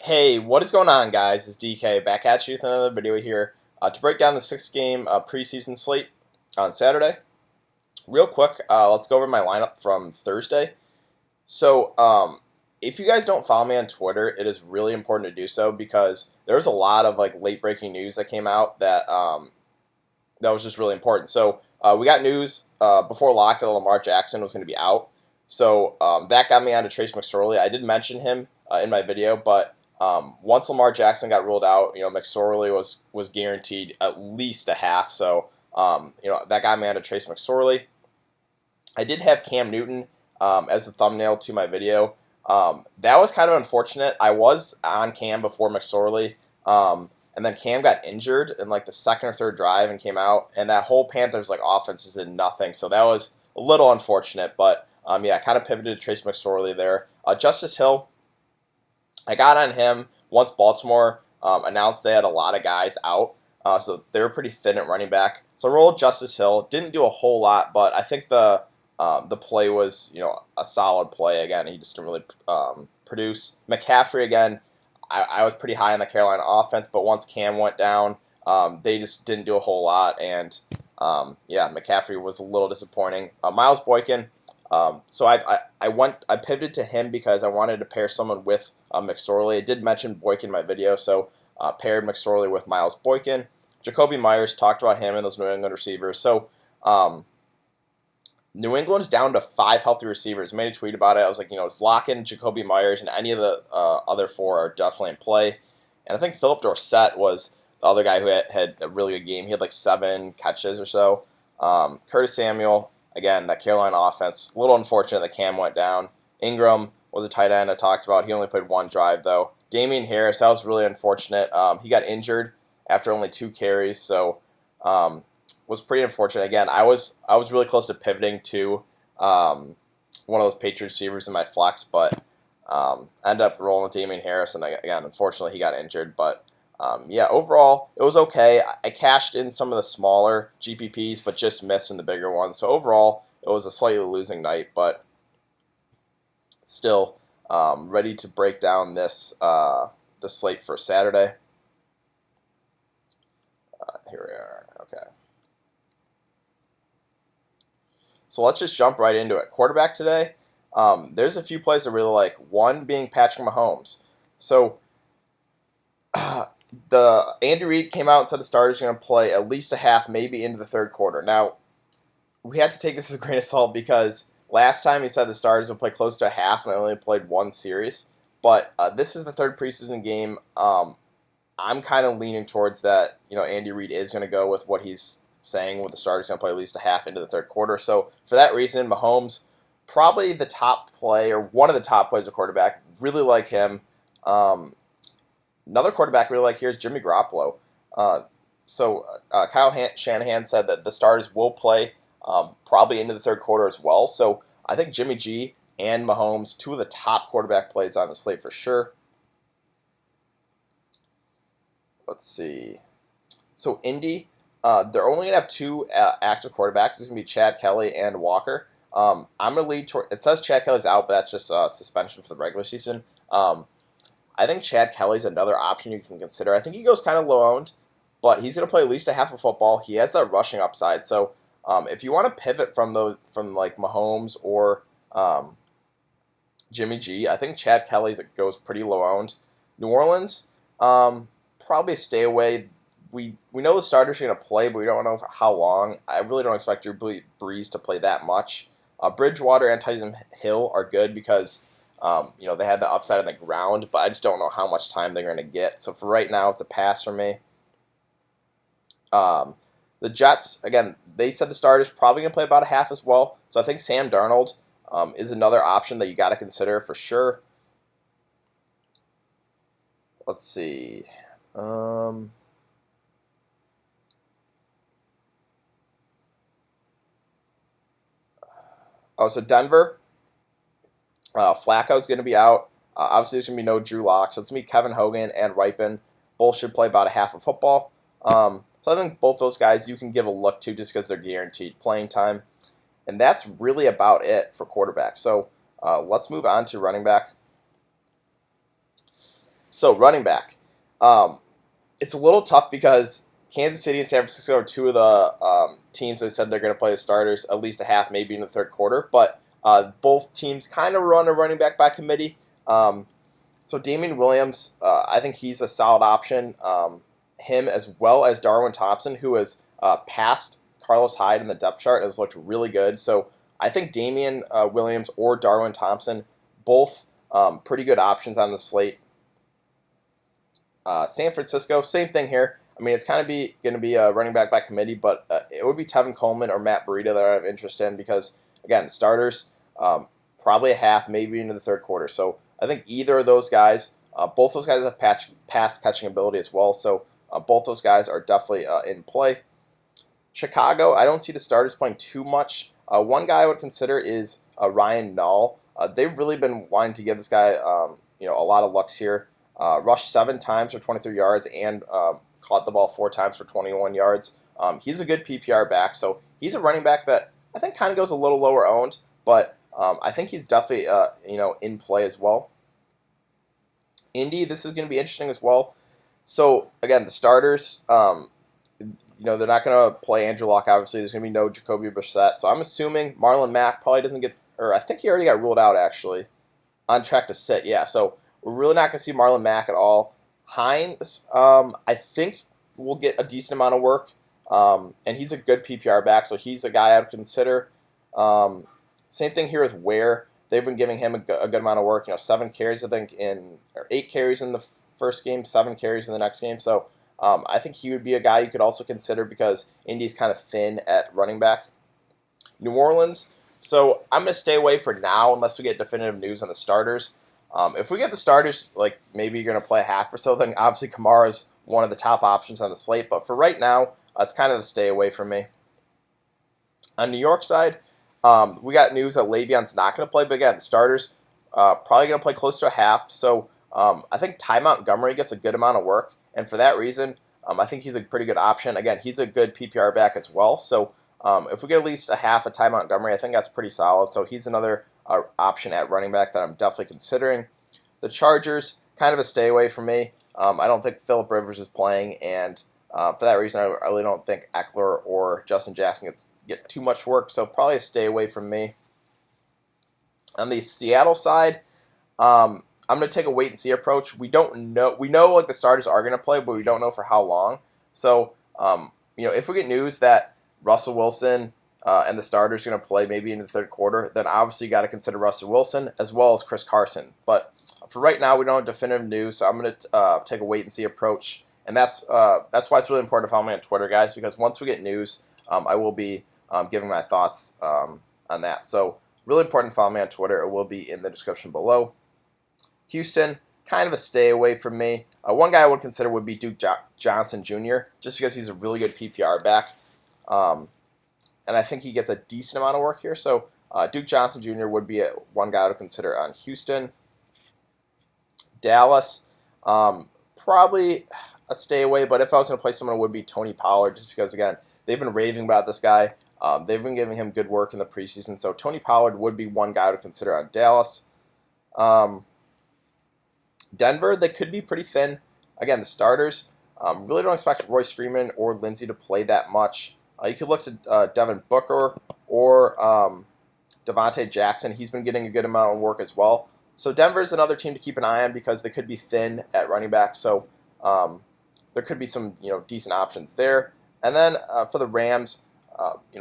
Hey, what is going on, guys? It's DK back at you with another video here to break down the 6-game preseason slate on Saturday. Real quick, let's go over my lineup from Thursday. So, if you guys don't follow me on Twitter, it is really important to do so because there was a lot of late breaking news that came out that was just really important. So, we got news before lock that Lamar Jackson was going to be out. So that got me onto Trace McSorley. I did mention him in my video, but once Lamar Jackson got ruled out, McSorley was guaranteed at least a half. So that got me onto Trace McSorley. I did have Cam Newton as the thumbnail to my video. That was kind of unfortunate. I was on Cam before McSorley, and then Cam got injured in the second or third drive and came out, and that whole Panthers offense just did nothing. So that was a little unfortunate, but I kind of pivoted to Trace McSorley there. Justice Hill, I got on him once Baltimore announced they had a lot of guys out, so they were pretty thin at running back. So I rolled Justice Hill. Didn't do a whole lot, but I think the play was a solid play. Again, he just didn't really produce. McCaffrey again. I was pretty high on the Carolina offense, but once Cam went down, they just didn't do a whole lot, and McCaffrey was a little disappointing. Miles Boykin. So I pivoted to him because I wanted to pair someone with McSorley. I did mention Boykin in my video, so paired McSorley with Miles Boykin. Jacoby Myers, talked about him and those New England receivers. So New England's down to 5 healthy receivers. I made a tweet about it. I was like, it's lock in Jacoby Myers, and any of the other 4 are definitely in play. And I think Philip Dorsett was the other guy who had a really good game. He had 7 catches or so. Curtis Samuel. Again, that Carolina offense, a little unfortunate that Cam went down. Ingram was a tight end I talked about. He only played 1 drive, though. Damian Harris, that was really unfortunate. He got injured after only 2 carries, so was pretty unfortunate. Again, I was really close to pivoting to one of those Patriots receivers in my flex, but I ended up rolling with Damian Harris, and again, unfortunately, he got injured. But overall, it was okay. I cashed in some of the smaller GPPs, but just missed in the bigger ones. So overall, it was a slightly losing night, but still ready to break down this the slate for Saturday. Here we are. Okay. So let's just jump right into it. Quarterback today, there's a few plays I really like. One being Patrick Mahomes. So the Andy Reid came out and said the starters are going to play at least a half, maybe into the third quarter. Now, we had to take this with a grain of salt because last time he said the starters would play close to a half and they only played 1 series. But this is the 3rd preseason game. I'm kind of leaning towards that. Andy Reid is going to go with what he's saying, with the starters going to play at least a half into the third quarter. So for that reason, Mahomes, probably the top play or one of the top plays of quarterback. Really like him. Another quarterback really like here is Jimmy Garoppolo. Kyle Shanahan said that the starters will play probably into the third quarter as well. So I think Jimmy G and Mahomes, 2 of the top quarterback plays on the slate for sure. Let's see. So Indy, they're only going to have 2 active quarterbacks. It's going to be Chad Kelly and Walker. I'm going to lead toward, it says Chad Kelly's out, but that's just suspension for the regular season. I think Chad Kelly's another option you can consider. I think he goes kind of low-owned, but he's going to play at least a half of football. He has that rushing upside. So if you want to pivot from Mahomes or Jimmy G, I think Chad Kelly's goes pretty low-owned. New Orleans, probably stay away. We know the starters are going to play, but we don't know for how long. I really don't expect Drew Brees to play that much. Bridgewater and Tyson Hill are good because they had the upside on the ground, but I just don't know how much time they're going to get. So for right now, it's a pass for me. The Jets, again, they said the starters probably going to play about a half as well. So I think Sam Darnold is another option that you got to consider for sure. Let's see. So Denver. Flacco's going to be out. Obviously, there's going to be no Drew Lock, so it's going to be Kevin Hogan and Ripon. Both should play about a half of football. So I think both those guys you can give a look to just because they're guaranteed playing time. And that's really about it for quarterback. So let's move on to running back. So running back. It's a little tough because Kansas City and San Francisco are two of the teams that said they're going to play the starters at least a half, maybe in the third quarter. But both teams kind of run a running back by committee. So Damian Williams, I think he's a solid option. Him as well as Darwin Thompson, who has passed Carlos Hyde in the depth chart, has looked really good. So I think Damian Williams or Darwin Thompson, both pretty good options on the slate. San Francisco, same thing here. I mean, it's kind of going to be a running back by committee, but it would be Tevin Coleman or Matt Breida that I have interest in because, again, starters, probably a half, maybe into the third quarter. So I think either of those guys, both those guys have pass catching ability as well. So both those guys are definitely in play. Chicago, I don't see the starters playing too much. One guy I would consider is Ryan Nall. They've really been wanting to give this guy a lot of looks here. Rushed 7 times for 23 yards and caught the ball 4 times for 21 yards. He's a good PPR back, so he's a running back that I think kind of goes a little lower owned, but I think he's definitely in play as well. Indy, this is going to be interesting as well. So again, the starters, they're not going to play Andrew Luck. Obviously, there's going to be no Jacoby Brissett. So I'm assuming Marlon Mack probably doesn't get, or I think he already got ruled out actually, on track to sit. Yeah, so we're really not going to see Marlon Mack at all. Hines, I think will get a decent amount of work, and he's a good PPR back, so he's a guy I would consider. Same thing here with Ware. They've been giving him a good amount of work. 7 carries, I think, or 8 carries in the first game, 7 carries in the next game. So I think he would be a guy you could also consider because Indy's kind of thin at running back. New Orleans. So I'm going to stay away for now unless we get definitive news on the starters. If we get the starters, like maybe you're going to play a half or so, then obviously Kamara is one of the top options on the slate. But for right now, it's kind of the stay away from me. On New York side, we got news that Le'Veon's not going to play. But again, the starters probably going to play close to a half. So I think Ty Montgomery gets a good amount of work. And for that reason, I think he's a pretty good option. Again, he's a good PPR back as well. So if we get at least a half of Ty Montgomery, I think that's pretty solid. So he's another option at running back that I'm definitely considering. The Chargers, kind of a stay away from me. I don't think Phillip Rivers is playing, and for that reason, I really don't think Eckler or Justin Jackson get too much work, so probably a stay away from me. On the Seattle side, I'm going to take a wait-and-see approach. We don't know. We know like the starters are going to play, but we don't know for how long. So, if we get news that Russell Wilson and the starters are going to play maybe in the third quarter, then obviously you got to consider Russell Wilson as well as Chris Carson. But for right now, we don't have definitive news, so I'm going to take a wait-and-see approach. And that's why it's really important to follow me on Twitter, guys, because once we get news, I will be giving my thoughts on that. So really important to follow me on Twitter. It will be in the description below. Houston, kind of a stay away from me. One guy I would consider would be Duke Johnson Jr., just because he's a really good PPR back. And I think he gets a decent amount of work here. So Duke Johnson Jr. would be one guy I would consider on Houston. Dallas, probably a stay away, but if I was going to play someone, it would be Tony Pollard, just because, again, they've been raving about this guy. They've been giving him good work in the preseason, so Tony Pollard would be one guy to consider on Dallas. Denver, they could be pretty thin. Again, the starters, really don't expect Royce Freeman or Lindsey to play that much. You could look to Devin Booker or Devontae Jackson. He's been getting a good amount of work as well. So Denver is another team to keep an eye on because they could be thin at running back. So there could be some decent options there. And then for the Rams,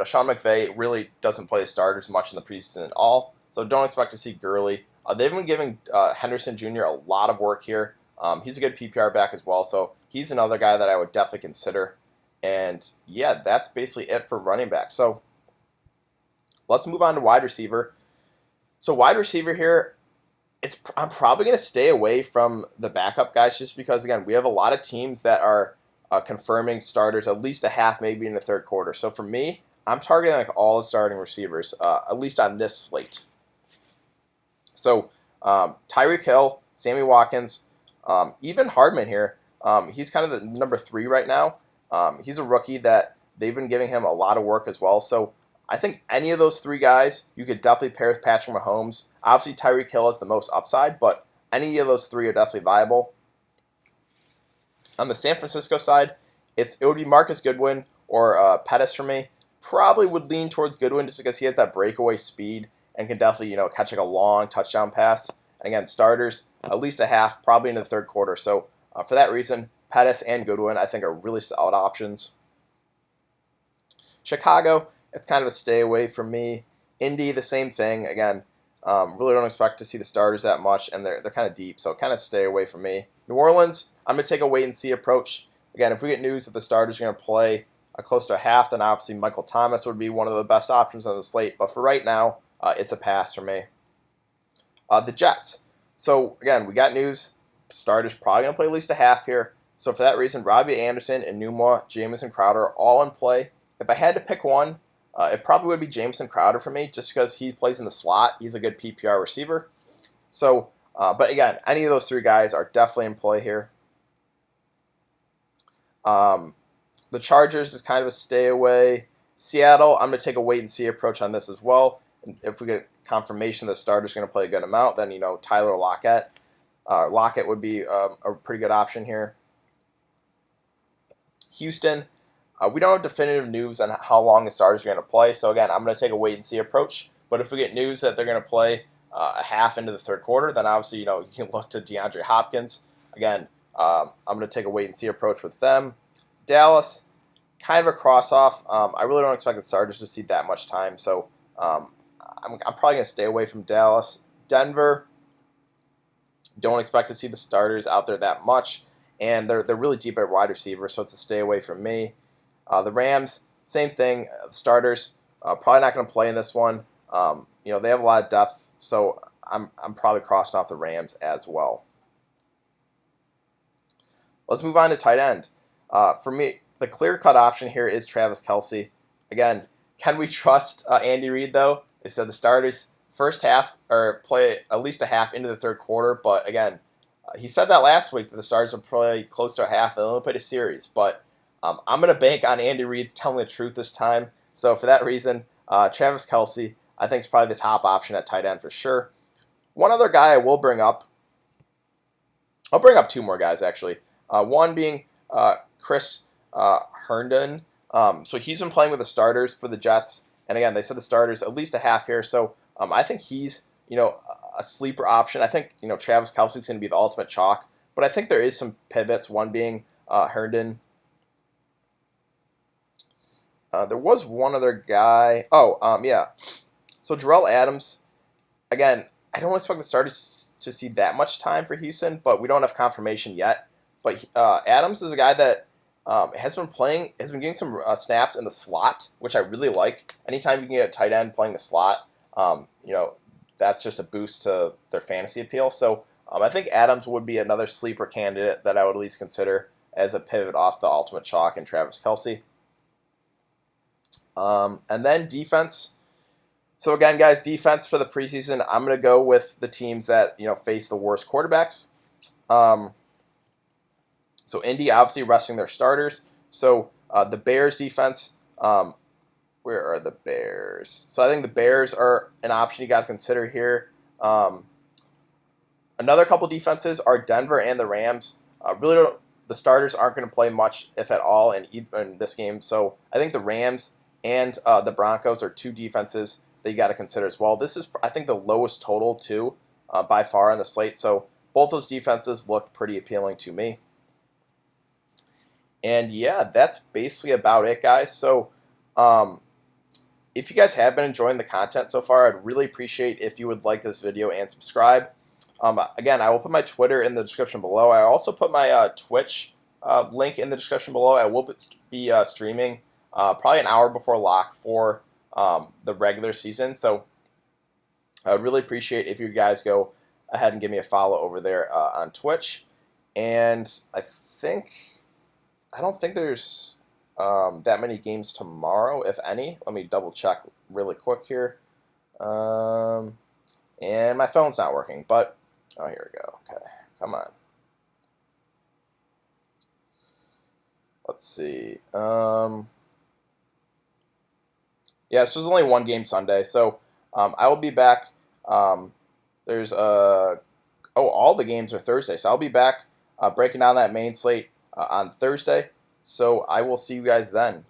Sean McVay really doesn't play the starters much in the preseason at all. So don't expect to see Gurley. They've been giving Henderson Jr. a lot of work here. He's a good PPR back as well. So he's another guy that I would definitely consider. And yeah, that's basically it for running back. So let's move on to wide receiver. So wide receiver here, I'm probably going to stay away from the backup guys just because, again, we have a lot of teams that are confirming starters at least a half, maybe in the third quarter. So for me, I'm targeting like all the starting receivers, at least on this slate. So Tyreek Hill, Sammy Watkins, even Hardman here. He's kind of the number 3 right now. He's a rookie that they've been giving him a lot of work as well. So I think any of those 3 guys you could definitely pair with Patrick Mahomes. Obviously, Tyreek Hill has the most upside, but any of those 3 are definitely viable. On the San Francisco side, it would be Marcus Goodwin or Pettis for me. Probably would lean towards Goodwin just because he has that breakaway speed and can definitely, catch like a long touchdown pass. And again, starters, at least a half, probably in the third quarter. So for that reason, Pettis and Goodwin, I think, are really solid options. Chicago, it's kind of a stay away from me. Indy, the same thing. Again, really don't expect to see the starters that much, and they're kind of deep, so kind of stay away from me. New Orleans, I'm going to take a wait-and-see approach. Again, if we get news that the starters are going to play close to a half, then obviously Michael Thomas would be one of the best options on the slate. But for right now, it's a pass for me. The Jets. So, again, we got news. Starters probably going to play at least a half here. So, for that reason, Robbie Anderson, Enunwa, Jamison Crowder all in play. If I had to pick one, it probably would be Jamison Crowder for me just because he plays in the slot. He's a good PPR receiver. So, but again, any of those three guys are definitely in play here. The Chargers is kind of a stay away. Seattle, I'm going to take a wait-and-see approach on this as well. And if we get confirmation the starter's going to play a good amount, then, Tyler Lockett. Lockett would be a pretty good option here. Houston, we don't have definitive news on how long the starters are going to play. So, again, I'm going to take a wait-and-see approach. But if we get news that they're going to play a half into the third quarter, then obviously, you can look to DeAndre Hopkins. Again, I'm going to take a wait-and-see approach with them. Dallas, kind of a cross-off. I really don't expect the starters to see that much time, so I'm probably going to stay away from Dallas. Denver, don't expect to see the starters out there that much, and they're really deep at wide receiver, so it's a stay away from me. The Rams, same thing. Starters, probably not going to play in this one. They have a lot of depth, so I'm probably crossing off the Rams as well. Let's move on to tight end. For me, the clear-cut option here is Travis Kelce. Again, can we trust Andy Reid, though? They said the starters first half or play at least a half into the third quarter. But again, he said that last week that the starters will play close to a half. They'll only play a series. But I'm going to bank on Andy Reid's telling the truth this time. So for that reason, Travis Kelce, I think, is probably the top option at tight end for sure. One other guy I will bring up. I'll bring up two more guys, actually. One being Chris Herndon. So he's been playing with the starters for the Jets. And again, they said the starters at least a half here. So I think he's, a sleeper option. I think, Travis Kelce is going to be the ultimate chalk. But I think there is some pivots, one being Herndon. There was one other guy. Yeah. So Jarrell Adams, again, I don't expect the starters to see that much time for Houston, but we don't have confirmation yet. But Adams is a guy that has been getting some snaps in the slot, which I really like. Anytime you can get a tight end playing the slot, that's just a boost to their fantasy appeal. So I think Adams would be another sleeper candidate that I would at least consider as a pivot off the ultimate chalk and Travis Kelce. And then defense. So again, guys, defense for the preseason, I'm going to go with the teams that face the worst quarterbacks. So Indy obviously resting their starters. So the Bears defense, where are the Bears? So I think the Bears are an option you got to consider here. Another couple defenses are Denver and the Rams. The starters aren't going to play much, if at all, in this game. So I think the Rams and the Broncos are two defenses that you got to consider as well. This is, I think, the lowest total too, by far on the slate. So both those defenses look pretty appealing to me. And yeah, that's basically about it, guys. So if you guys have been enjoying the content so far, I'd really appreciate if you would like this video and subscribe. Again, I will put my Twitter in the description below. I also put my Twitch link in the description below. I will be streaming probably an hour before lock for the regular season. So I would really appreciate if you guys go ahead and give me a follow over there on Twitch. And I don't think there's that many games tomorrow, if any. Let me double check really quick here. And my phone's not working, but here we go. Okay, come on. Let's see. Yeah, so there's only one game Sunday, so I will be back. All the games are Thursday, so I'll be back breaking down that main slate on Thursday. So I will see you guys then.